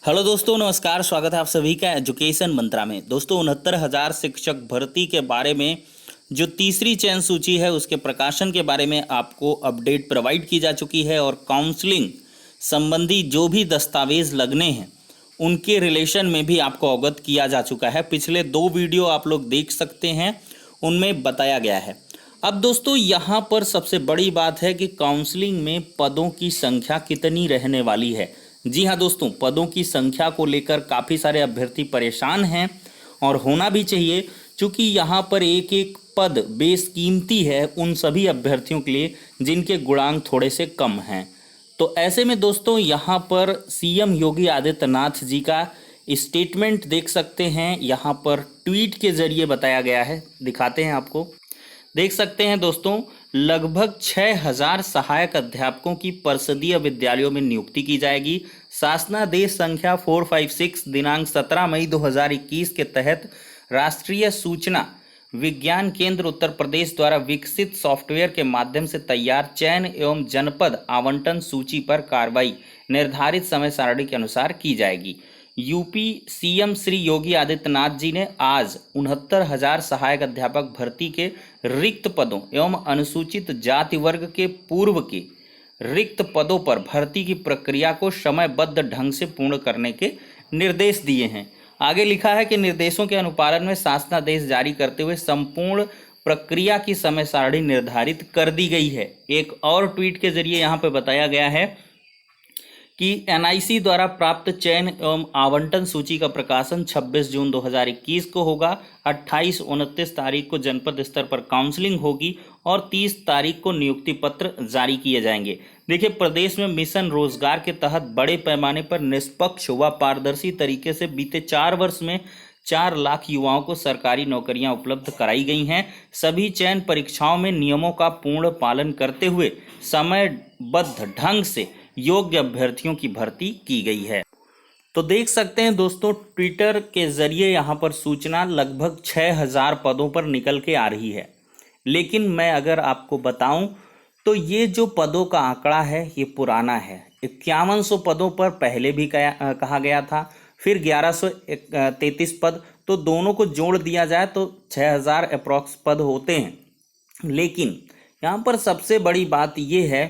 Hello दोस्तों, नमस्कार। स्वागत है आप सभी का एजुकेशन मंत्रा में। दोस्तों, 69,000 शिक्षक भर्ती के बारे में जो तीसरी चयन सूची है उसके प्रकाशन के बारे में आपको अपडेट प्रोवाइड की जा चुकी है और काउंसलिंग संबंधी जो भी दस्तावेज लगने हैं उनके रिलेशन में भी आपको अवगत किया जा चुका है। पिछले 2 वीडियो आप लोग देख सकते हैं, उनमें बताया गया है। अब दोस्तों, यहाँ पर सबसे बड़ी बात है कि काउंसलिंग में पदों की संख्या कितनी रहने वाली है। जी हाँ दोस्तों, पदों की संख्या को लेकर काफ़ी सारे अभ्यर्थी परेशान हैं और होना भी चाहिए, क्योंकि यहाँ पर एक एक पद बेशकीमती है उन सभी अभ्यर्थियों के लिए जिनके गुणांक थोड़े से कम हैं। तो ऐसे में दोस्तों, यहाँ पर सीएम योगी आदित्यनाथ जी का स्टेटमेंट देख सकते हैं। यहाँ पर ट्वीट के जरिए बताया गया है, दिखाते हैं आपको। देख सकते हैं दोस्तों, लगभग 6,000 सहायक अध्यापकों की परिषदीय विद्यालयों में नियुक्ति की जाएगी। शासनादेश संख्या 456 दिनांक 17 मई 2021 के तहत राष्ट्रीय सूचना विज्ञान केंद्र उत्तर प्रदेश द्वारा विकसित सॉफ्टवेयर के माध्यम से तैयार चयन एवं जनपद आवंटन सूची पर कार्रवाई निर्धारित समय सारणी के अनुसार की जाएगी। यूपी सीएम श्री योगी आदित्यनाथ जी ने आज 69,000 सहायक अध्यापक भर्ती के रिक्त पदों एवं अनुसूचित जाति वर्ग के पूर्व के रिक्त पदों पर भर्ती की प्रक्रिया को समयबद्ध ढंग से पूर्ण करने के निर्देश दिए हैं। आगे लिखा है कि निर्देशों के अनुपालन में शासनादेश जारी करते हुए संपूर्ण प्रक्रिया की समय सारणी निर्धारित कर दी गई है। एक और ट्वीट के जरिए यहाँ पे बताया गया है कि एनआईसी द्वारा प्राप्त चयन एवं आवंटन सूची का प्रकाशन 26 जून 2021 को होगा। 28-29 तारीख को जनपद स्तर पर काउंसलिंग होगी और 30 तारीख को नियुक्ति पत्र जारी किए जाएंगे। देखिए, प्रदेश में मिशन रोजगार के तहत बड़े पैमाने पर निष्पक्ष व पारदर्शी तरीके से बीते 4 वर्ष में 4 लाख युवाओं को सरकारी नौकरियां उपलब्ध कराई गई हैं। सभी चयन परीक्षाओं में नियमों का पूर्ण पालन करते हुए समयबद्ध ढंग से योग्य अभ्यर्थियों की भर्ती की गई है। तो देख सकते हैं दोस्तों, ट्विटर के जरिए यहाँ पर सूचना लगभग 6,000 पदों पर निकल के आ रही है। लेकिन मैं अगर आपको बताऊं तो ये जो पदों का आंकड़ा है ये पुराना है। 5100 पदों पर पहले भी कहा गया था, फिर 1133 पद, तो दोनों को जोड़ दिया जाए तो 6,000 अप्रॉक्स पद होते हैं। लेकिन यहाँ पर सबसे बड़ी बात ये है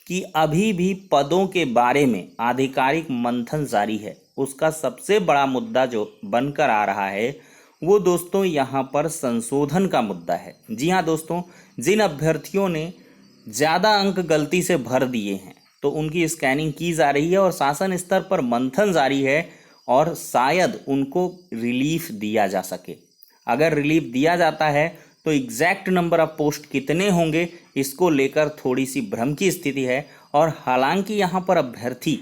कि अभी भी पदों के बारे में आधिकारिक मंथन जारी है। उसका सबसे बड़ा मुद्दा जो बनकर आ रहा है वो दोस्तों यहाँ पर संशोधन का मुद्दा है। जी हाँ दोस्तों, जिन अभ्यर्थियों ने ज़्यादा अंक गलती से भर दिए हैं तो उनकी स्कैनिंग की जा रही है और शासन स्तर पर मंथन जारी है और शायद उनको रिलीफ दिया जा सके। अगर रिलीफ दिया जाता है तो एग्जैक्ट नंबर ऑफ पोस्ट कितने होंगे इसको लेकर थोड़ी सी भ्रम की स्थिति है। और हालांकि यहाँ पर अभ्यर्थी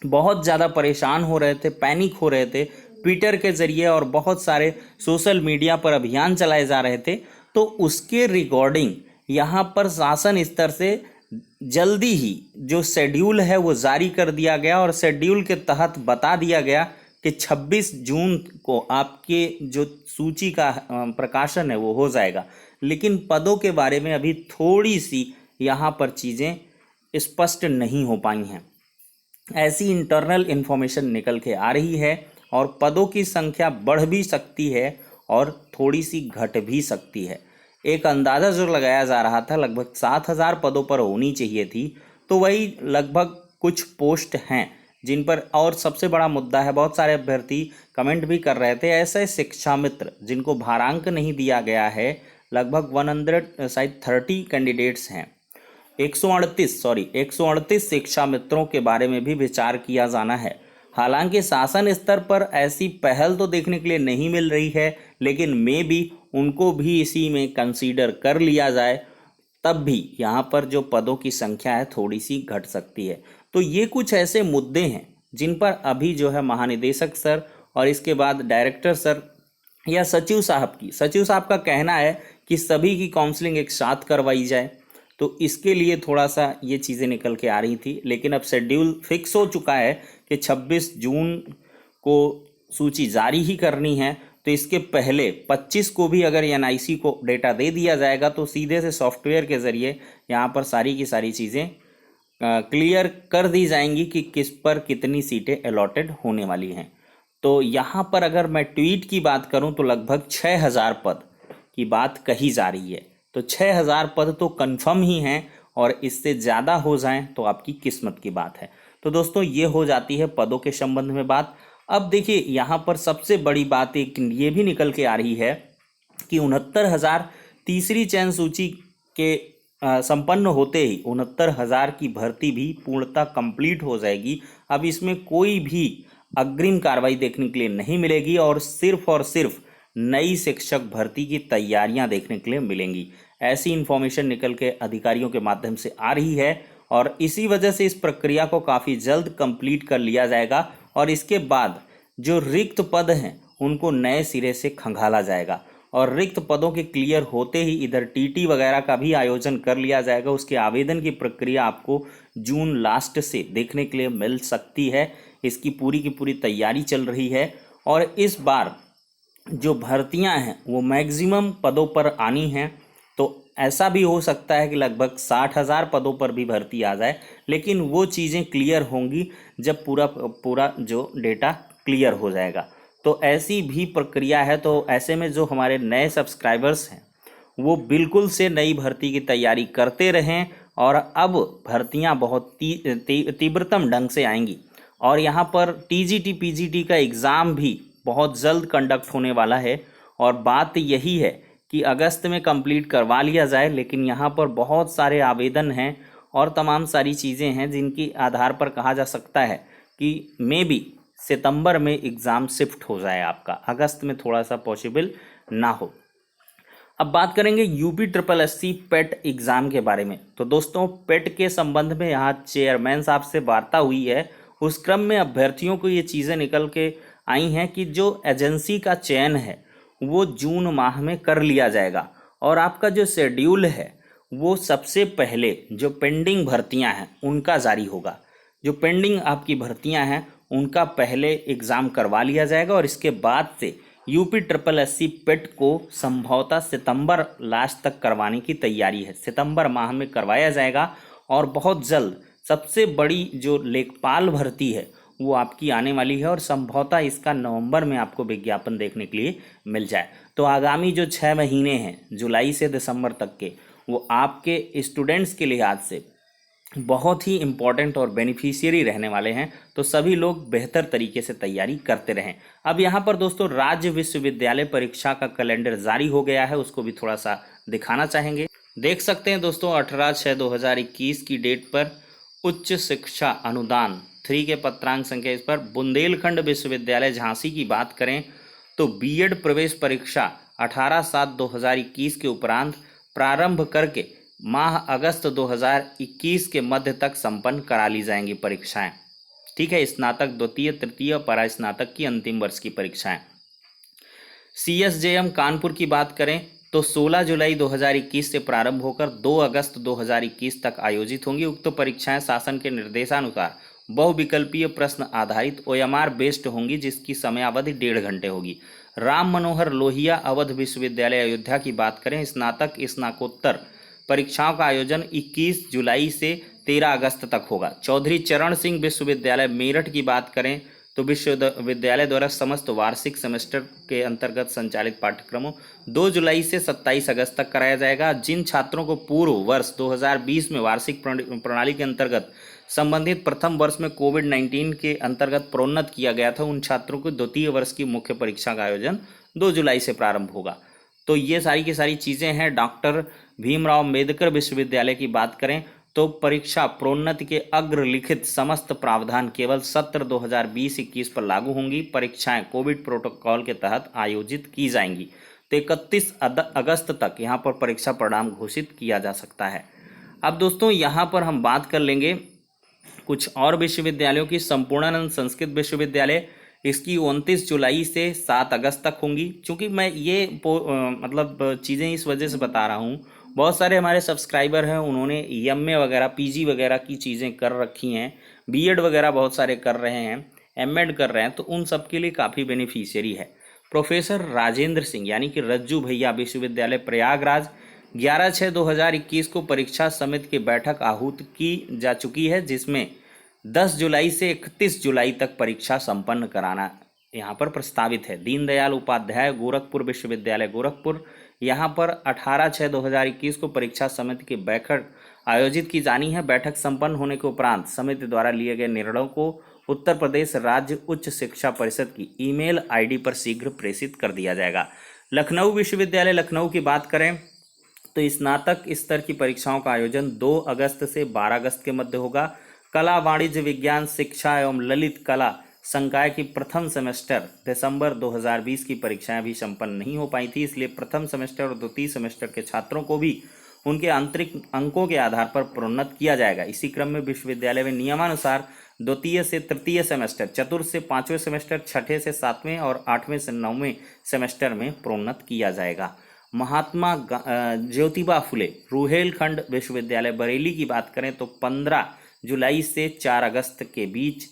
बहुत ज़्यादा परेशान हो रहे थे, पैनिक हो रहे थे, ट्विटर के जरिए और बहुत सारे सोशल मीडिया पर अभियान चलाए जा रहे थे, तो उसके रिकॉर्डिंग यहाँ पर शासन स्तर से जल्दी ही जो शेड्यूल है वो जारी कर दिया गया और शेड्यूल के तहत बता दिया गया कि 26 जून को आपके जो सूची का प्रकाशन है वो हो जाएगा। लेकिन पदों के बारे में अभी थोड़ी सी यहाँ पर चीज़ें स्पष्ट नहीं हो पाई हैं। ऐसी इंटरनल इन्फॉर्मेशन निकल के आ रही है और पदों की संख्या बढ़ भी सकती है और थोड़ी सी घट भी सकती है। एक अंदाज़ा जो लगाया जा रहा था लगभग 7,000 पदों पर होनी चाहिए थी, तो वही लगभग कुछ पोस्ट हैं जिन पर। और सबसे बड़ा मुद्दा है, बहुत सारे अभ्यर्थी कमेंट भी कर रहे थे, ऐसे शिक्षा मित्र जिनको भारांक नहीं दिया गया है, लगभग 130 कैंडिडेट्स हैं। 138 शिक्षा मित्रों के बारे में भी विचार किया जाना है। हालांकि शासन स्तर पर ऐसी पहल तो देखने के लिए नहीं मिल रही है, लेकिन मे भी उनको भी इसी में कंसीडर कर लिया जाए, तब भी यहाँ पर जो पदों की संख्या है थोड़ी सी घट सकती है। तो ये कुछ ऐसे मुद्दे हैं जिन पर अभी जो है महानिदेशक सर और इसके बाद डायरेक्टर सर या सचिव साहब का कहना है कि सभी की काउंसलिंग एक साथ करवाई जाए। तो इसके लिए थोड़ा सा ये चीज़ें निकल के आ रही थी, लेकिन अब शेड्यूल फिक्स हो चुका है कि 26 जून को सूची जारी ही करनी है। तो इसके पहले 25 को भी अगर एनआईसी को डेटा दे दिया जाएगा तो सीधे से सॉफ्टवेयर के ज़रिए यहाँ पर सारी की सारी चीज़ें क्लियर कर दी जाएंगी कि किस पर कितनी सीटें अलॉटेड होने वाली हैं। तो यहाँ पर अगर मैं ट्वीट की बात करूँ तो लगभग 6,000 पद की बात कही जा रही है। तो 6,000 पद तो कंफर्म ही हैं, और इससे ज़्यादा हो जाएं तो आपकी किस्मत की बात है। तो दोस्तों ये हो जाती है पदों के संबंध में बात। अब देखिए यहाँ पर सबसे बड़ी बात एक ये भी निकल के आ रही है कि 69,000 तीसरी चयन सूची के संपन्न होते ही 69,000 की भर्ती भी पूर्णतः कंप्लीट हो जाएगी। अब इसमें कोई भी अग्रिम कार्रवाई देखने के लिए नहीं मिलेगी, और सिर्फ नई शिक्षक भर्ती की तैयारियां देखने के लिए मिलेंगी। ऐसी इन्फॉर्मेशन निकल के अधिकारियों के माध्यम से आ रही है, और इसी वजह से इस प्रक्रिया को काफ़ी जल्द कंप्लीट कर लिया जाएगा, और इसके बाद जो रिक्त पद हैं उनको नए सिरे से खंगाला जाएगा। और रिक्त पदों के क्लियर होते ही इधर टीटी वगैरह का भी आयोजन कर लिया जाएगा। उसके आवेदन की प्रक्रिया आपको जून लास्ट से देखने के लिए मिल सकती है। इसकी पूरी की पूरी तैयारी चल रही है, और इस बार जो भर्तियां हैं वो मैक्सिमम पदों पर आनी हैं। तो ऐसा भी हो सकता है कि लगभग 60,000 पदों पर भी भर्ती आ जाए, लेकिन वो चीज़ें क्लियर होंगी जब पूरा जो डेटा क्लियर हो जाएगा। तो ऐसी भी प्रक्रिया है। तो ऐसे में जो हमारे नए सब्सक्राइबर्स हैं वो बिल्कुल से नई भर्ती की तैयारी करते रहें, और अब भर्तियां बहुत तीव्रतम ढंग से आएंगी। और यहाँ पर टीजीटी पीजीटी का एग्ज़ाम भी बहुत जल्द कंडक्ट होने वाला है, और बात यही है कि अगस्त में कंप्लीट करवा लिया जाए। लेकिन यहाँ पर बहुत सारे आवेदन हैं और तमाम सारी चीज़ें हैं जिनकी आधार पर कहा जा सकता है कि मे बी सितंबर में एग्ज़ाम शिफ्ट हो जाए आपका, अगस्त में थोड़ा सा पॉसिबल ना हो। अब बात करेंगे यूपी ट्रिपल एससी पेट एग्ज़ाम के बारे में। तो दोस्तों पेट के संबंध में यहाँ चेयरमैन साहब से वार्ता हुई है। उस क्रम में अभ्यर्थियों को ये चीज़ें निकल के आई हैं कि जो एजेंसी का चयन है वो जून माह में कर लिया जाएगा, और आपका जो शेड्यूल है वो सबसे पहले जो पेंडिंग भर्तियां हैं उनका जारी होगा। जो पेंडिंग आपकी भर्तियां हैं उनका पहले एग्ज़ाम करवा लिया जाएगा, और इसके बाद से यूपी ट्रिपल एससी पेट को संभवतः सितंबर लास्ट तक करवाने की तैयारी है। सितंबर माह में करवाया जाएगा, और बहुत जल्द सबसे बड़ी जो लेखपाल भर्ती है वो आपकी आने वाली है, और संभवतः इसका नवंबर में आपको विज्ञापन देखने के लिए मिल जाए। तो आगामी जो 6 महीने हैं जुलाई से दिसंबर तक के, वो आपके स्टूडेंट्स के लिहाज से बहुत ही इम्पॉर्टेंट और बेनिफिशियरी रहने वाले हैं। तो सभी लोग बेहतर तरीके से तैयारी करते रहें। अब यहाँ पर दोस्तों राज्य विश्वविद्यालय परीक्षा का कैलेंडर जारी हो गया है, उसको भी थोड़ा सा दिखाना चाहेंगे। देख सकते हैं दोस्तों 18/6/2021 की डेट पर उच्च शिक्षा अनुदान 3 के पत्रांक संख्या इस पर बुंदेलखंड विश्वविद्यालय झांसी की बात करें तो बीएड प्रवेश परीक्षा 18/7/2021 के उपरांत प्रारंभ करके माह अगस्त 2021 के मध्य तक संपन्न करा ली जाएंगी परीक्षाएं। ठीक है, स्नातक द्वितीय तृतीय परा स्नातक की अंतिम वर्ष की परीक्षाएं। CSJM कानपुर की बात करें तो 16 जुलाई 2021 से प्रारंभ होकर 2 अगस्त 2021 तक आयोजित होंगी। उक्त परीक्षाएं शासन के निर्देशानुसार बहुविकल्पीय प्रश्न आधारित OMR बेस्ड होंगी, जिसकी समयावधि 1.5 घंटे होगी। राम मनोहर लोहिया अवध विश्वविद्यालय अयोध्या की बात करें स्नातक स्नाकोत्तर परीक्षाओं का आयोजन 21 जुलाई से 13 अगस्त तक होगा। चौधरी चरण सिंह विश्वविद्यालय मेरठ की बात करें तो विश्वविद्यालय द्वारा समस्त वार्षिक सेमेस्टर के अंतर्गत संचालित पाठ्यक्रमों 2 जुलाई से 27 अगस्त तक कराया जाएगा। जिन छात्रों को पूर्व वर्ष 2020 में वार्षिक प्रणाली के अंतर्गत संबंधित प्रथम वर्ष में कोविड-19 के अंतर्गत प्रोन्नत किया गया था, उन छात्रों को द्वितीय वर्ष की मुख्य परीक्षा का आयोजन 2 जुलाई से प्रारंभ होगा। तो ये सारी की सारी चीज़ें हैं। डॉक्टर भीमराव अंबेडकर विश्वविद्यालय की बात करें तो परीक्षा प्रोन्नति के अग्रलिखित समस्त प्रावधान केवल सत्र 2020-21 पर लागू होंगी। परीक्षाएं कोविड प्रोटोकॉल के तहत आयोजित की जाएंगी। तो 31 अगस्त तक यहाँ पर परीक्षा परिणाम घोषित किया जा सकता है। अब दोस्तों यहाँ पर हम बात कर लेंगे कुछ और विश्वविद्यालयों की। संपूर्णानंद संस्कृत विश्वविद्यालय इसकी 29 जुलाई से 7 अगस्त तक होंगी। चूँकि मैं ये मतलब चीज़ें इस वजह से बता रहा हूँ, बहुत सारे हमारे सब्सक्राइबर हैं उन्होंने MA वगैरह PG वगैरह की चीज़ें कर रखी हैं, BEd वगैरह बहुत सारे कर रहे हैं, MEd कर रहे हैं, तो उन सब के लिए काफ़ी बेनिफिशियरी है। प्रोफेसर राजेंद्र सिंह यानी कि रज्जू भैया विश्वविद्यालय प्रयागराज 11/6/2021 को परीक्षा समिति की बैठक आहूत की जा चुकी है, जिसमें 10 जुलाई से 31 जुलाई तक परीक्षा संपन्न कराना यहाँ पर प्रस्तावित है। दीनदयाल उपाध्याय गोरखपुर विश्वविद्यालय गोरखपुर, यहाँ पर 18/6/2021 को परीक्षा समिति की बैठक आयोजित की जानी है। बैठक संपन्न होने के उपरांत समिति द्वारा लिए गए निर्णयों को उत्तर प्रदेश राज्य उच्च शिक्षा परिषद की ईमेल आईडी पर शीघ्र प्रेषित कर दिया जाएगा। लखनऊ विश्वविद्यालय लखनऊ की बात करें तो स्नातक स्तर की परीक्षाओं का आयोजन 2 अगस्त से 12 अगस्त के मध्य होगा। कला वाणिज्य विज्ञान शिक्षा एवं ललित कला संकाय की प्रथम सेमेस्टर दिसंबर 2020 की परीक्षाएं भी संपन्न नहीं हो पाई थी, इसलिए प्रथम सेमेस्टर और द्वितीय सेमेस्टर के छात्रों को भी उनके आंतरिक अंकों के आधार पर प्रोन्नत किया जाएगा। इसी क्रम में विश्वविद्यालय में नियमानुसार द्वितीय से तृतीय सेमेस्टर, चतुर्थ से पाँचवें सेमेस्टर, छठे से सातवें और आठवें से नौवें सेमेस्टर में प्रोन्नत किया जाएगा। महात्मा ज्योतिबा फुले रुहेलखंड विश्वविद्यालय बरेली की बात करें तो 15 जुलाई से 4 अगस्त के बीच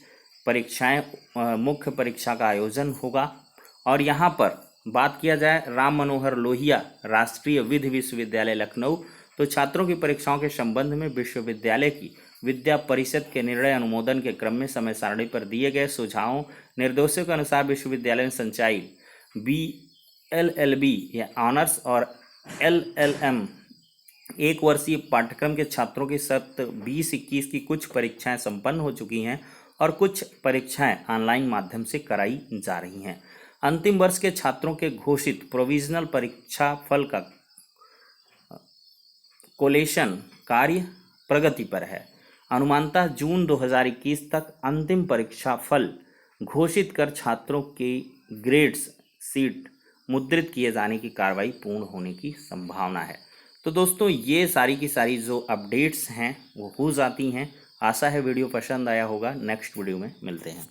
परीक्षाएं मुख्य परीक्षा का आयोजन होगा। और यहाँ पर बात किया जाए राम मनोहर लोहिया राष्ट्रीय विधि विश्वविद्यालय लखनऊ, तो छात्रों की परीक्षाओं के संबंध में विश्वविद्यालय की विद्या परिषद के निर्णय अनुमोदन के क्रम में समय सारणी पर दिए गए सुझावों निर्देशों के अनुसार विश्वविद्यालय में संचालित BLLB या ऑनर्स और LLM 1 वर्षीय पाठ्यक्रम के छात्रों की सत्र 20-21 की कुछ परीक्षाएं संपन्न हो चुकी हैं और कुछ परीक्षाएं ऑनलाइन माध्यम से कराई जा रही हैं। अंतिम वर्ष के छात्रों के घोषित प्रोविजनल परीक्षा फल का कोलेशन कार्य प्रगति पर है। अनुमानतः जून 2021 तक अंतिम परीक्षा फल घोषित कर छात्रों के ग्रेड्स सीट मुद्रित किए जाने की कार्रवाई पूर्ण होने की संभावना है। तो दोस्तों ये सारी की सारी जो अपडेट्स हैं वो हो जाती हैं। आशा है वीडियो पसंद आया होगा। नेक्स्ट वीडियो में मिलते हैं।